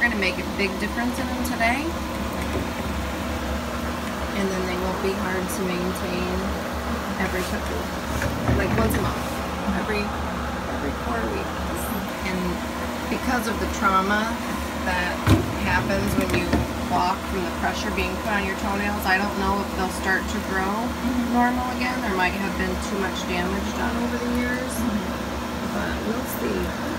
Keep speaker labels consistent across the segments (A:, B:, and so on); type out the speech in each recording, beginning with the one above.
A: going to make a big difference in them today. And then they won't be hard to maintain every couple, like once a month, every 4 weeks. And because of the trauma that happens when you walk from the pressure being put on your toenails, I don't know if they'll start to grow normal again. There might have been too much damage done over the years, but we'll see.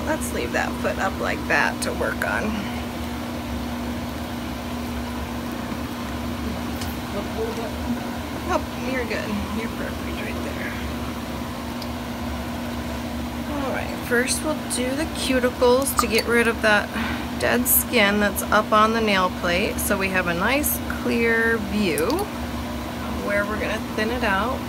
A: Let's leave that foot up like that to work on. Oh, you're good. You're perfect right there. Alright, first we'll do the cuticles to get rid of that dead skin that's up on the nail plate, so we have a nice clear view of where we're going to thin it out.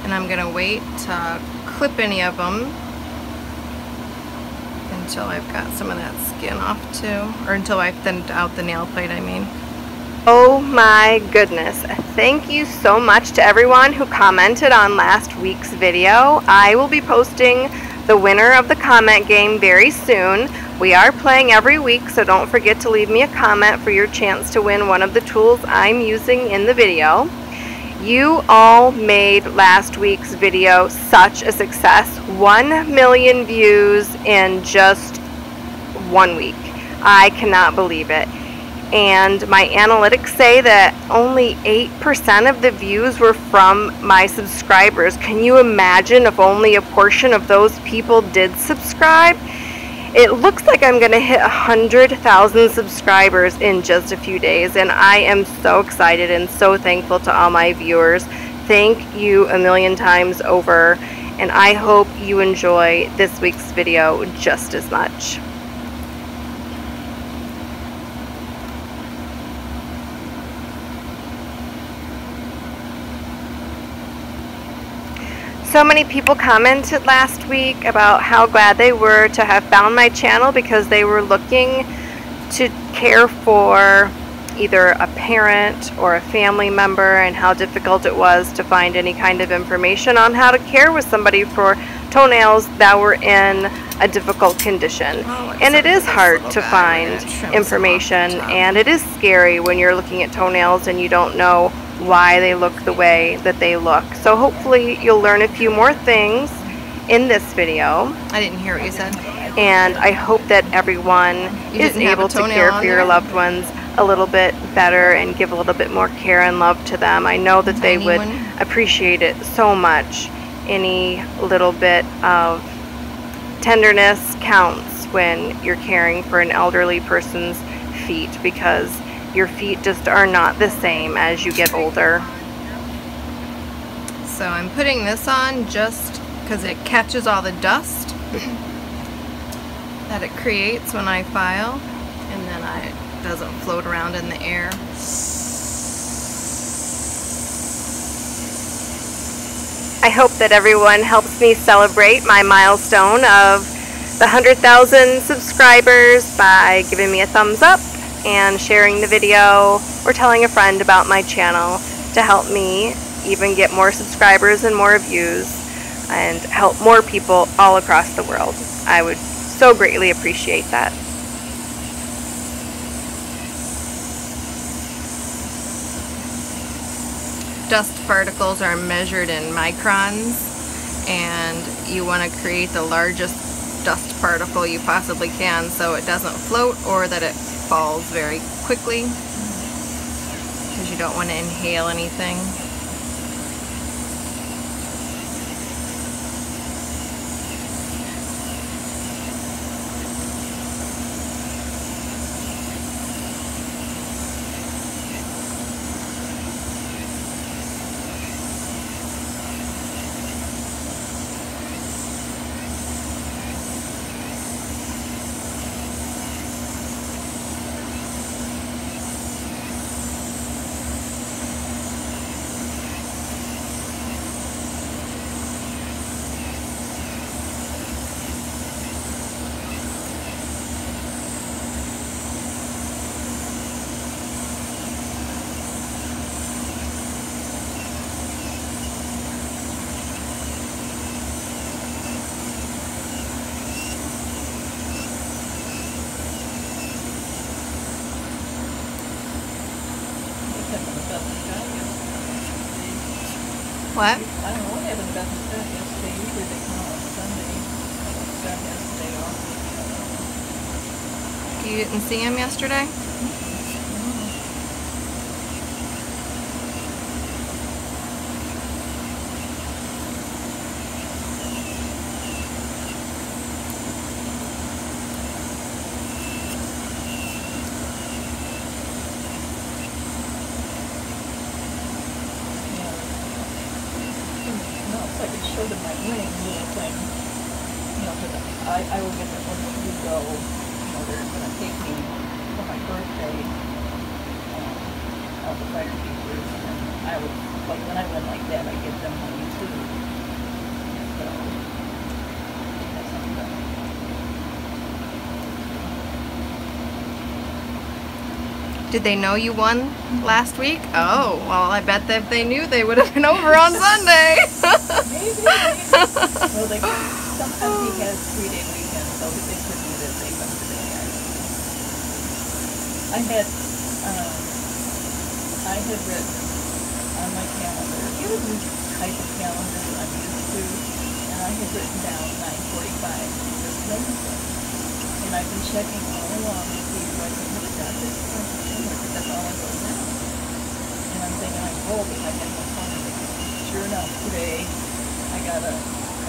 A: And I'm going to wait to clip any of them until I've got some of that skin off too, or until I've thinned out the nail plate, I mean. Oh my goodness, thank you so much to everyone who commented on last week's video. I will be posting the winner of the comment game very soon. We are playing every week, so don't forget to leave me a comment for your chance to win one of the tools I'm using in the video. You all made last week's video such a success. 1 million views in just 1 week. I cannot believe it. And my analytics say that only 8% of the views were from my subscribers. Can you imagine if only a portion of those people did subscribe? It looks like I'm going to hit 100,000 subscribers in just a few days, and I am so excited and so thankful to all my viewers. Thank you a million times over, and I hope you enjoy this week's video just as much. So many people commented last week about how glad they were to have found my channel because they were looking to care for either a parent or a family member, and how difficult it was to find any kind of information on how to care with somebody for toenails that were in a difficult condition. And it is hard to find information, and it is scary when you're looking at toenails and you don't know why they look the way that they look. So hopefully you'll learn a few more things in this video. I didn't hear what you said. And I hope that everyone is able to care for your loved ones a little bit better and give a little bit more care and love to them. I know that they would appreciate it so much. Any little bit of tenderness counts when you're caring for an elderly person's feet, because your feet just are not the same as you get older. So I'm putting this on just because it catches all the dust that it creates when I file, and then it doesn't float around in the air. I hope that everyone helps me celebrate my milestone of the 100,000 subscribers by giving me a thumbs up and sharing the video or telling a friend about my channel to help me even get more subscribers and more views and help more people all across the world. I would so greatly appreciate that. Dust particles are measured in microns, and you want to create the largest dust particle you possibly can so it doesn't float or that it falls very quickly, because you don't want to inhale anything. What?
B: I don't know what happened to Beth and Scott yesterday. Usually they come out on Sunday. Scott has the day off.
A: You didn't see him yesterday?
B: I could show them my ring little thing, you know, because I will get that when we go, you know, they're going to take me for my birthday out the fire teachers, and I would, like, when I went like that, I give them money too, so, that's something that,
A: Did they know you won last week? Oh, well, I bet that if they knew, they would have been over on Sunday.
B: maybe. Well, they, sometimes he has 3-day weekends, so they could do this, they come today. I had written on my calendar, you know the type of calendar that I'm used to, and I had written down 9:45 this Wednesday. And I've been checking all along to see if I can have got this because that's all I wrote down. And I'm thinking I'm old because I had no fun. Sure enough, today I got a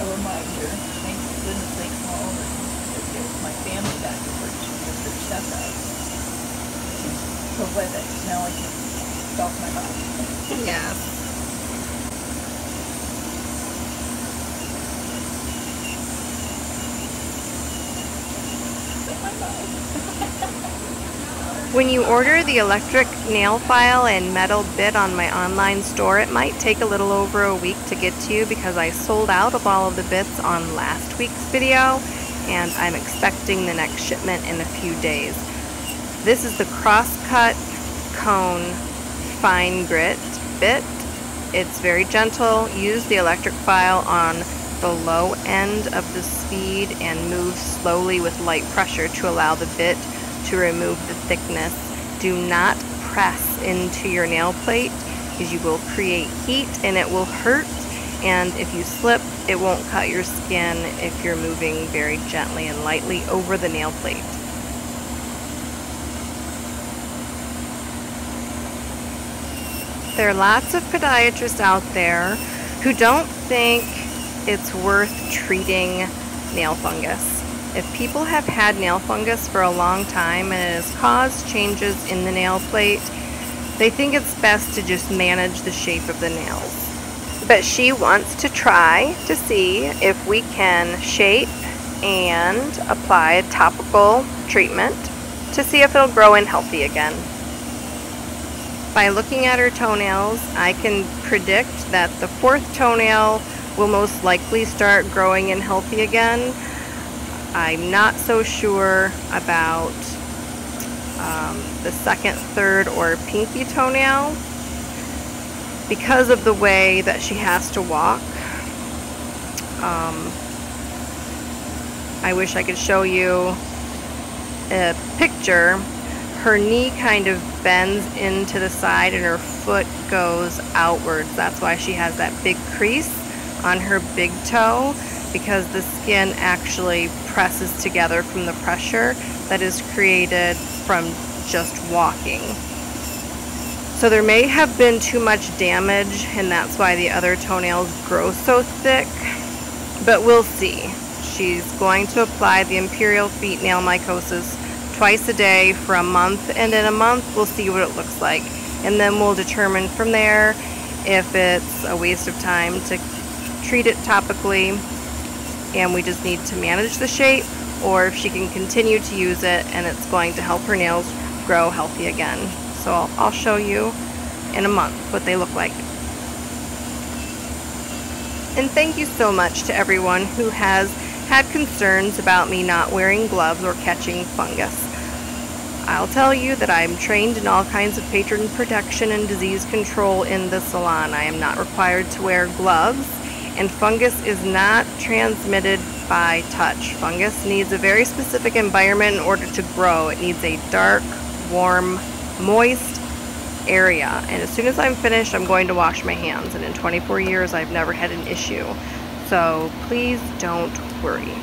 B: reminder. Thank goodness they called and it was my family doctor where she did the checkup. So glad that now I can stop my mouth.
A: Yes. When you order the electric nail file and metal bit on my online store, it might take a little over a week to get to you because I sold out of all of the bits on last week's video, and I'm expecting the next shipment in a few days. This is the Crosscut Cone fine grit bit. It's very gentle. Use the electric file on the low end of the speed and move slowly with light pressure to allow the bit to remove the thickness. Do not press into your nail plate because you will create heat and it will hurt, and if you slip, it won't cut your skin if you're moving very gently and lightly over the nail plate. There are lots of podiatrists out there who don't think it's worth treating nail fungus. If people have had nail fungus for a long time and it has caused changes in the nail plate, they think it's best to just manage the shape of the nails. But she wants to try to see if we can shape and apply a topical treatment to see if it'll grow in healthy again. By looking at her toenails, I can predict that the 4th toenail will most likely start growing in healthy again. I'm not so sure about the 2nd, 3rd, or pinky toenail because of the way that she has to walk. I wish I could show you a picture. Her knee kind of bends into the side and her foot goes outwards. That's why she has that big crease on her big toe, because the skin actually presses together from the pressure that is created from just walking. So there may have been too much damage, and that's why the other toenails grow so thick, but we'll see. She's going to apply the Imperial Feet Nail Mycosis twice a day for a month, and in a month we'll see what it looks like, and then we'll determine from there if it's a waste of time to treat it topically and we just need to manage the shape, or if she can continue to use it and it's going to help her nails grow healthy again. So I'll show you in a month what they look like. And thank you so much to everyone who has had concerns about me not wearing gloves or catching fungus. I'll tell you that I am trained in all kinds of patron protection and disease control in the salon. I am not required to wear gloves, and fungus is not transmitted by touch. Fungus needs a very specific environment in order to grow. It needs a dark, warm, moist, area. And as soon as I'm finished, I'm going to wash my hands. And in 24 years, I've never had an issue. So please don't worry.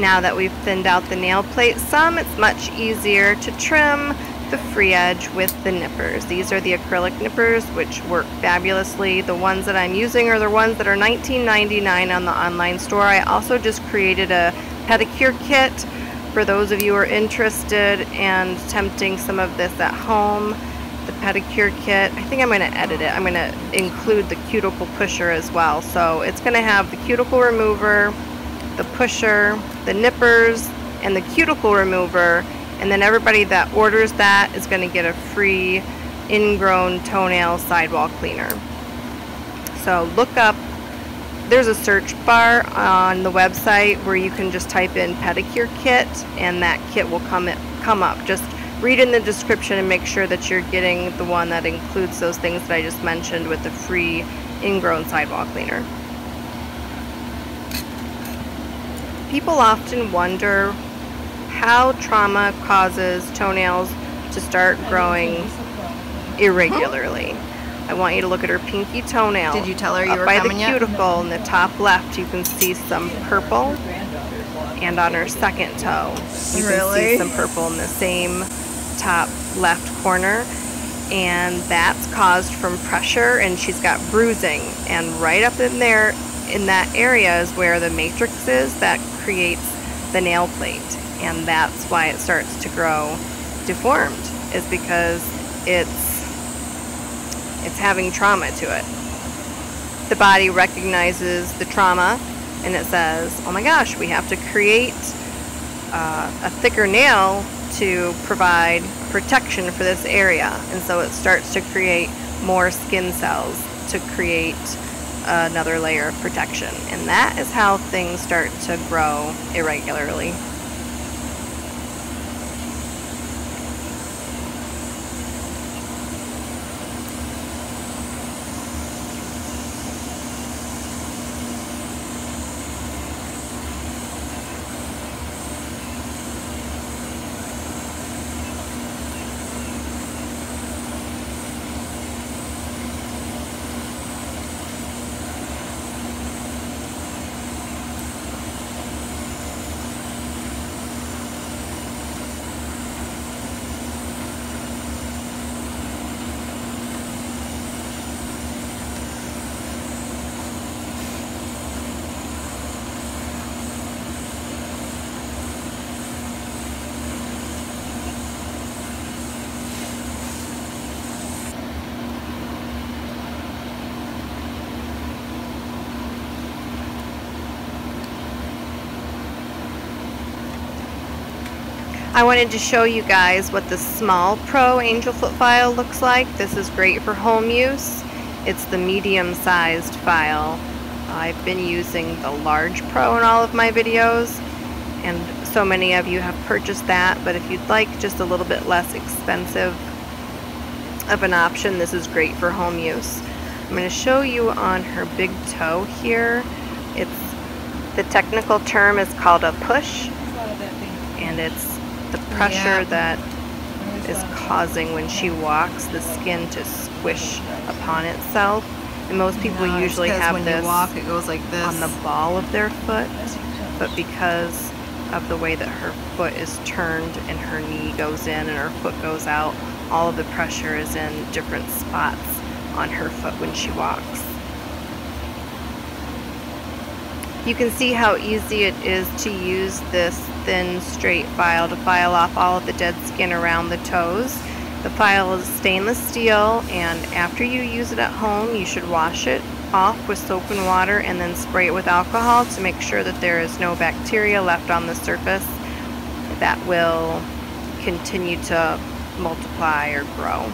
A: Now that we've thinned out the nail plate some, it's much easier to trim the free edge with the nippers. These are the acrylic nippers, which work fabulously. The ones that I'm using are the ones that are $19.99 on the online store. I also just created a pedicure kit for those of you who are interested in attempting some of this at home. The pedicure kit, I think I'm going to edit it. I'm going to include the cuticle pusher as well. So it's going to have the cuticle remover, the pusher, the nippers, and the cuticle remover. And then everybody that orders that is going to get a free Ingrown toenail sidewall cleaner. So look up, there's a search bar on the website where you can just type in pedicure kit and that kit will come up. Just read in the description and make sure that you're getting the one that includes those things that I just mentioned with the free Ingrown sidewall cleaner. People often wonder how trauma causes toenails to start growing irregularly. I want you to look at her pinky toenail.
C: Did you tell her you were
A: by
C: coming
A: the
C: yet?
A: cuticle in the top left, you can see some purple, and on her second toe, you can see some purple in the same top left corner, and that's caused from pressure, and she's got bruising, and right up in there, in that area is where the matrix is that creates the nail plate. And that's why it starts to grow deformed, is because it's having trauma to it. The body recognizes the trauma and it says, oh my gosh, we have to create a thicker nail to provide protection for this area. And so it starts to create more skin cells to create another layer of protection. And that is how things start to grow irregularly. I wanted to show you guys what the small Pro Angel Foot file looks like. This is great for home use. It's the medium-sized file. I've been using the large Pro in all of my videos, and so many of you have purchased that, but if you'd like just a little bit less expensive of an option, this is great for home use. I'm going to show you on her big toe here. The technical term is called a push, and it's the pressure that is causing when she walks the skin to squish upon itself. And most people usually have
C: when
A: this
C: you walk, it goes like this
A: on the ball of their foot, but because of the way that her foot is turned and her knee goes in and her foot goes out, all of the pressure is in different spots on her foot when she walks. You can see how easy it is to use this thin, straight file to file off all of the dead skin around the toes. The file is stainless steel, and after you use it at home, you should wash it off with soap and water and then spray it with alcohol to make sure that there is no bacteria left on the surface that will continue to multiply or grow.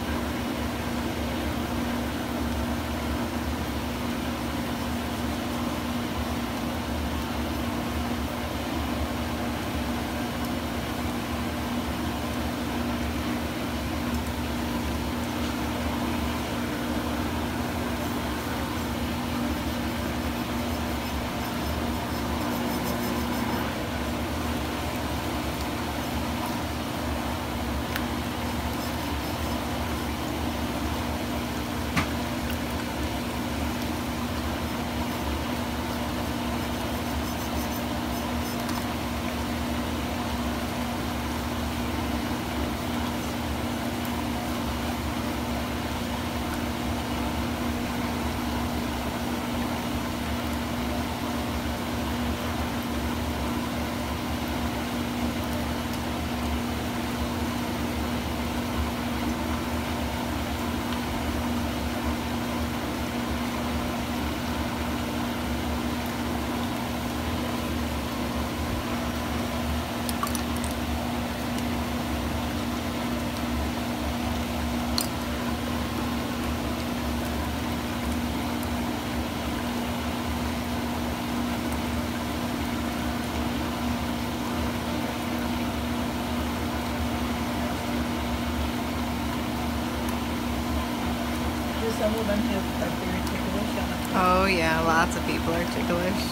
B: some of them are very ticklish on it.
A: Oh yeah, lots of people are ticklish.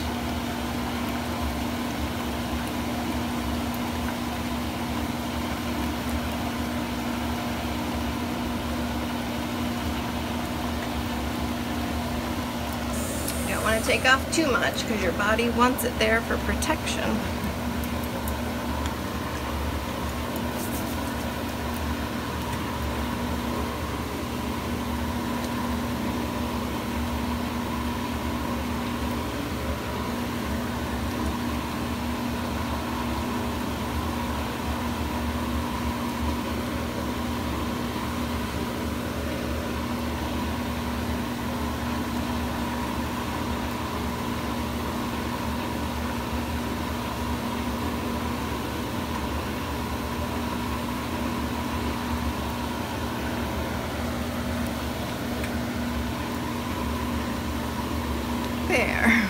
A: You don't want to take off too much because your body wants it there for protection. There.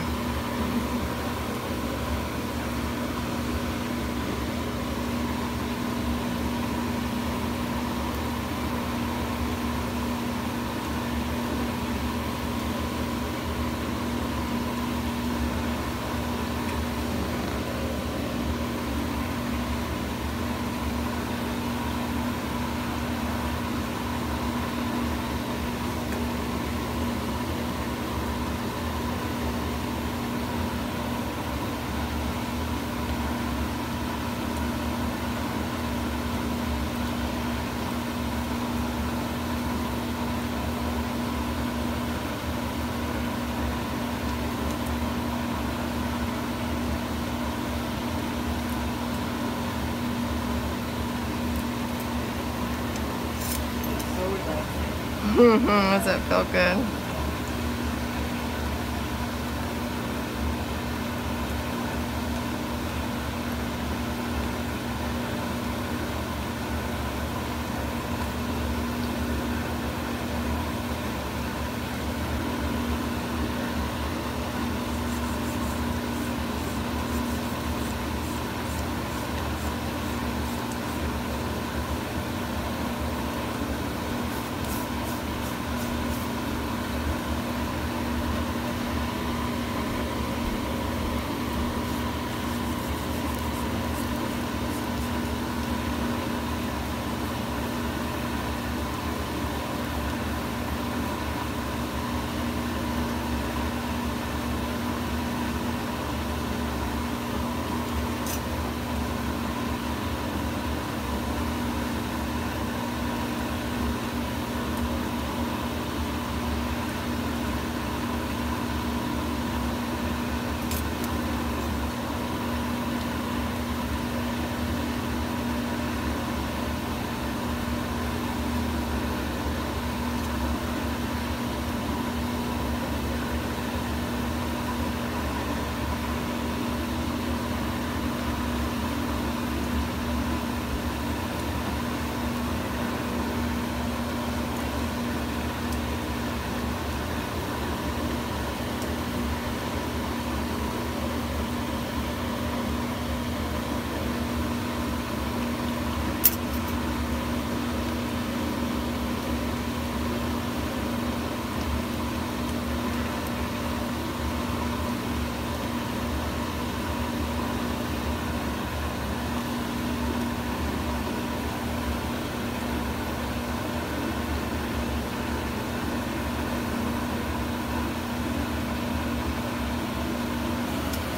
A: Does it feel good?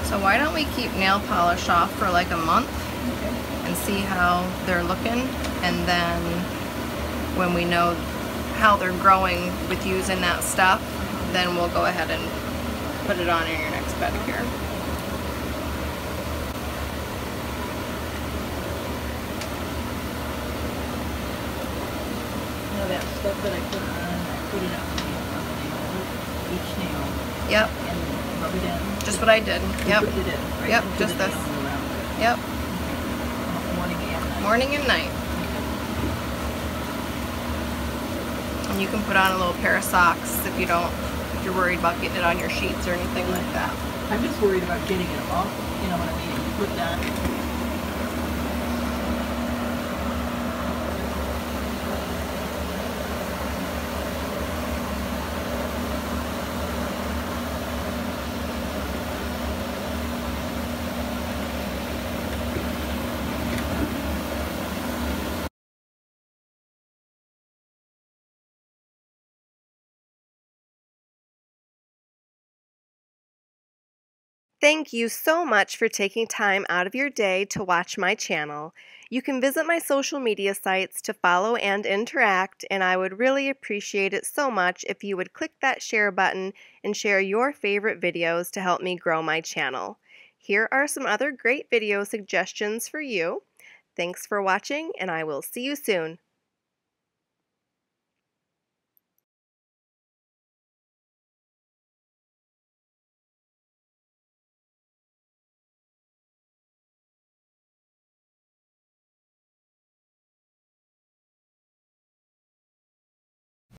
A: So why don't we keep nail polish off for like a month and see how they're looking, and then when we know how they're growing with using that stuff, then we'll go ahead and put it on in your next pedicure.
B: Now that stuff that I put it on each nail.
A: Yep.
B: And rub it in.
A: Just what I did. Yep.
B: Put it in, right?
A: Yep,
B: Put
A: just
B: it
A: this.
B: in around it.
A: Yep.
B: Morning and night.
A: Morning and night. And you can put on a little pair of socks if you're worried about getting it on your sheets or anything like that.
B: I'm just worried about getting it off, you know what I mean? You put that.
A: Thank you so much for taking time out of your day to watch my channel. You can visit my social media sites to follow and interact, and I would really appreciate it so much if you would click that share button and share your favorite videos to help me grow my channel. Here are some other great video suggestions for you. Thanks for watching, and I will see you soon.